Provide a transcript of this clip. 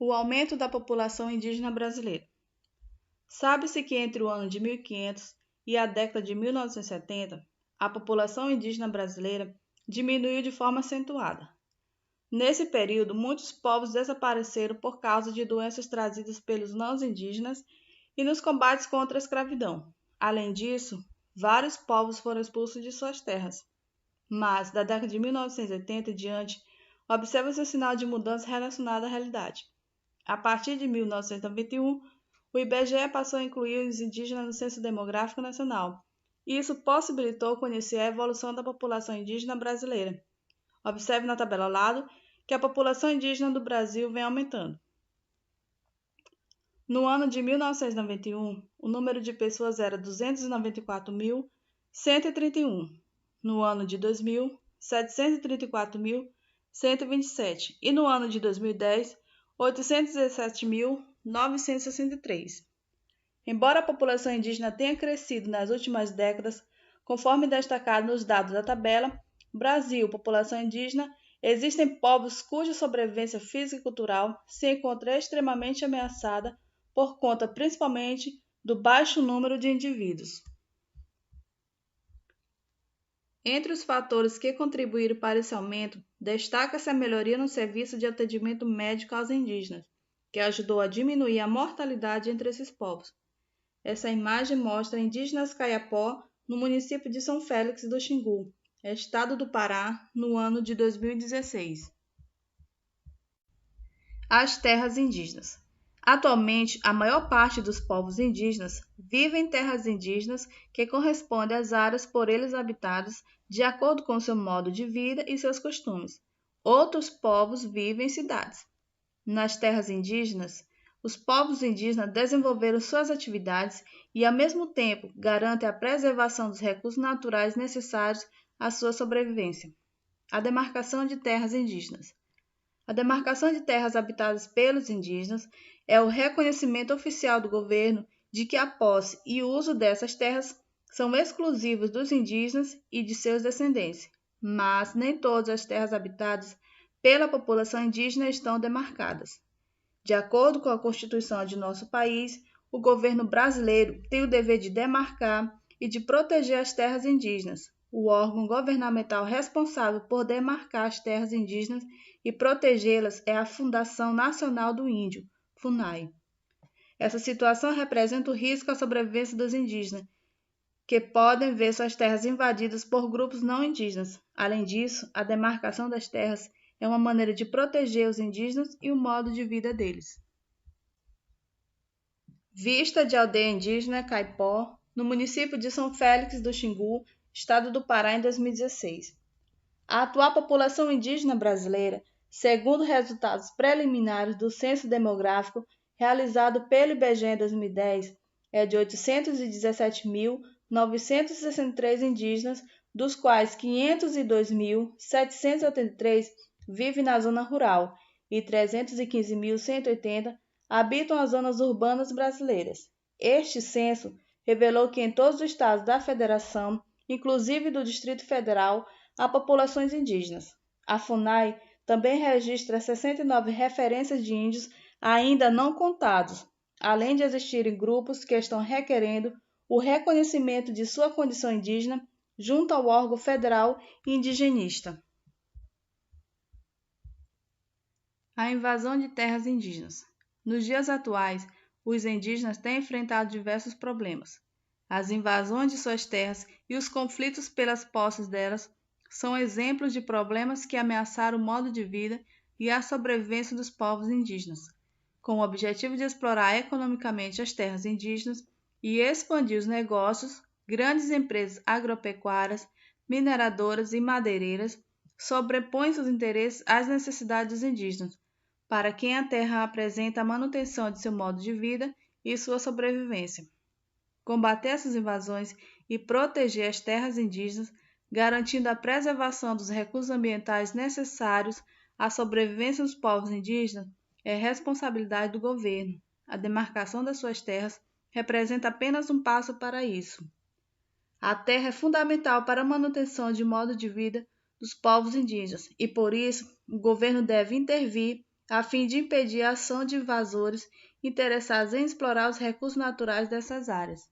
O aumento da população indígena brasileira. Sabe-se que entre o ano de 1500 e a década de 1970, a população indígena brasileira diminuiu de forma acentuada. Nesse período, muitos povos desapareceram por causa de doenças trazidas pelos não-indígenas e nos combates contra a escravidão. Além disso, vários povos foram expulsos de suas terras. Mas, da década de 1980 em diante, observa-se um sinal de mudança relacionada à realidade. A partir de 1991, o IBGE passou a incluir os indígenas no Censo Demográfico Nacional, e isso possibilitou conhecer a evolução da população indígena brasileira. Observe na tabela ao lado que a população indígena do Brasil vem aumentando. No ano de 1991, o número de pessoas era 294.131. No ano de 2000, 734.127. E no ano de 2010, 817.963. Embora a população indígena tenha crescido nas últimas décadas, conforme destacado nos dados da tabela, Brasil, população indígena, existem povos cuja sobrevivência física e cultural se encontra extremamente ameaçada por conta principalmente do baixo número de indivíduos. Entre os fatores que contribuíram para esse aumento, destaca-se a melhoria no serviço de atendimento médico aos indígenas, que ajudou a diminuir a mortalidade entre esses povos. Essa imagem mostra indígenas Kayapó no município de São Félix do Xingu, estado do Pará, no ano de 2016. As terras indígenas. Atualmente, a maior parte dos povos indígenas vive em terras indígenas que correspondem às áreas por eles habitadas de acordo com seu modo de vida e seus costumes. Outros povos vivem em cidades. Nas terras indígenas, os povos indígenas desenvolveram suas atividades e, ao mesmo tempo, garantem a preservação dos recursos naturais necessários à sua sobrevivência. A demarcação de terras indígenas. A demarcação de terras habitadas pelos indígenas é o reconhecimento oficial do governo de que a posse e o uso dessas terras são exclusivos dos indígenas e de seus descendentes, mas nem todas as terras habitadas pela população indígena estão demarcadas. De acordo com a Constituição de nosso país, o governo brasileiro tem o dever de demarcar e de proteger as terras indígenas. O órgão governamental responsável por demarcar as terras indígenas e protegê-las é a Fundação Nacional do Índio, FUNAI. Essa situação representa o risco à sobrevivência dos indígenas, que podem ver suas terras invadidas por grupos não indígenas. Além disso, a demarcação das terras é uma maneira de proteger os indígenas e o modo de vida deles. Vista de aldeia indígena Caipó, no município de São Félix do Xingu, estado do Pará, em 2016. A atual população indígena brasileira, segundo resultados preliminares do Censo Demográfico realizado pelo IBGE em 2010, é de 817.963 indígenas, dos quais 502.783 vivem na zona rural e 315.180 habitam as zonas urbanas brasileiras. Este censo revelou que em todos os estados da Federação, inclusive do Distrito Federal, há populações indígenas. A FUNAI também registra 69 referências de índios ainda não contados, além de existirem grupos que estão requerendo o reconhecimento de sua condição indígena junto ao órgão federal indigenista. A invasão de terras indígenas. Nos dias atuais, os indígenas têm enfrentado diversos problemas. As invasões de suas terras e os conflitos pelas posses delas são exemplos de problemas que ameaçaram o modo de vida e a sobrevivência dos povos indígenas, com o objetivo de explorar economicamente as terras indígenas e expandir os negócios. Grandes empresas agropecuárias, mineradoras e madeireiras sobrepõem seus interesses às necessidades dos indígenas, para quem a terra apresenta a manutenção de seu modo de vida e sua sobrevivência. Combater essas invasões e proteger as terras indígenas, garantindo a preservação dos recursos ambientais necessários à sobrevivência dos povos indígenas, é responsabilidade do governo. A demarcação das suas terras representa apenas um passo para isso. A terra é fundamental para a manutenção de modo de vida dos povos indígenas e, por isso, o governo deve intervir a fim de impedir a ação de invasores interessados em explorar os recursos naturais dessas áreas.